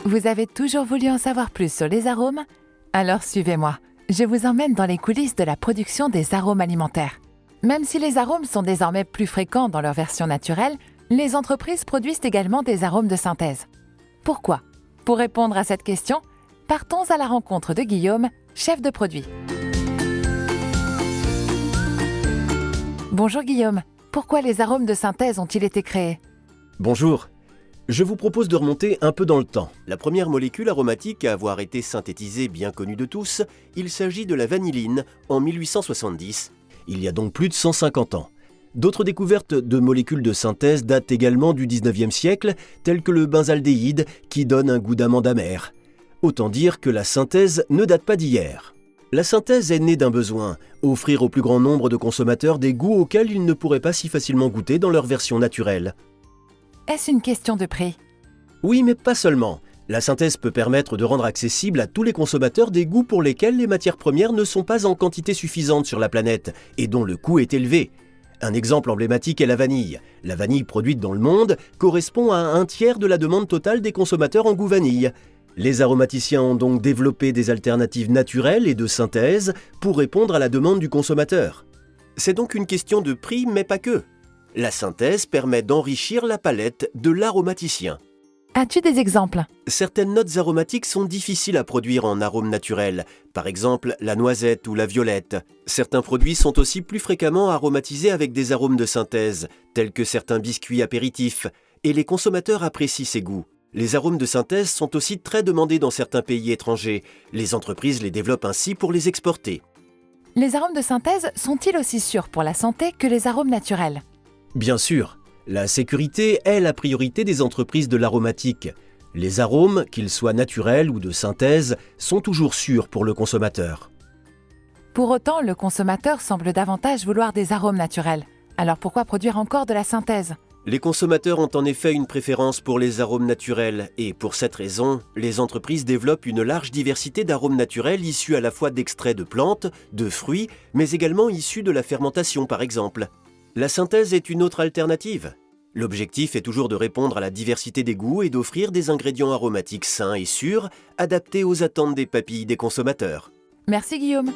Vous avez toujours voulu en savoir plus sur les arômes? Alors suivez-moi, je vous emmène dans les coulisses de la production des arômes alimentaires. Même si les arômes sont désormais plus fréquents dans leur version naturelle, les entreprises produisent également des arômes de synthèse. Pourquoi? Pour répondre à cette question, partons à la rencontre de Guillaume, chef de produit. Bonjour Guillaume, pourquoi les arômes de synthèse ont-ils été créés? Bonjour. Je vous propose de remonter un peu dans le temps. La première molécule aromatique à avoir été synthétisée, bien connue de tous, il s'agit de la vanilline en 1870. Il y a donc plus de 150 ans. D'autres découvertes de molécules de synthèse datent également du 19e siècle, telles que le benzaldéhyde qui donne un goût d'amande amère. Autant dire que la synthèse ne date pas d'hier. La synthèse est née d'un besoin, offrir au plus grand nombre de consommateurs des goûts auxquels ils ne pourraient pas si facilement goûter dans leur version naturelle. Est-ce une question de prix? Oui, mais pas seulement. La synthèse peut permettre de rendre accessible à tous les consommateurs des goûts pour lesquels les matières premières ne sont pas en quantité suffisante sur la planète et dont le coût est élevé. Un exemple emblématique est la vanille. La vanille produite dans le monde correspond à un tiers de la demande totale des consommateurs en goût vanille. Les aromaticiens ont donc développé des alternatives naturelles et de synthèse pour répondre à la demande du consommateur. C'est donc une question de prix, mais pas que. La synthèse permet d'enrichir la palette de l'aromaticien. As-tu des exemples? Certaines notes aromatiques sont difficiles à produire en arôme naturel, par exemple la noisette ou la violette. Certains produits sont aussi plus fréquemment aromatisés avec des arômes de synthèse, tels que certains biscuits apéritifs, et les consommateurs apprécient ces goûts. Les arômes de synthèse sont aussi très demandés dans certains pays étrangers. Les entreprises les développent ainsi pour les exporter. Les arômes de synthèse sont-ils aussi sûrs pour la santé que les arômes naturels? Bien sûr, la sécurité est la priorité des entreprises de l'aromatique. Les arômes, qu'ils soient naturels ou de synthèse, sont toujours sûrs pour le consommateur. Pour autant, le consommateur semble davantage vouloir des arômes naturels. Alors pourquoi produire encore de la synthèse? Les consommateurs ont en effet une préférence pour les arômes naturels et pour cette raison, les entreprises développent une large diversité d'arômes naturels issus à la fois d'extraits de plantes, de fruits, mais également issus de la fermentation par exemple. La synthèse est une autre alternative. L'objectif est toujours de répondre à la diversité des goûts et d'offrir des ingrédients aromatiques sains et sûrs, adaptés aux attentes des papilles des consommateurs. Merci Guillaume.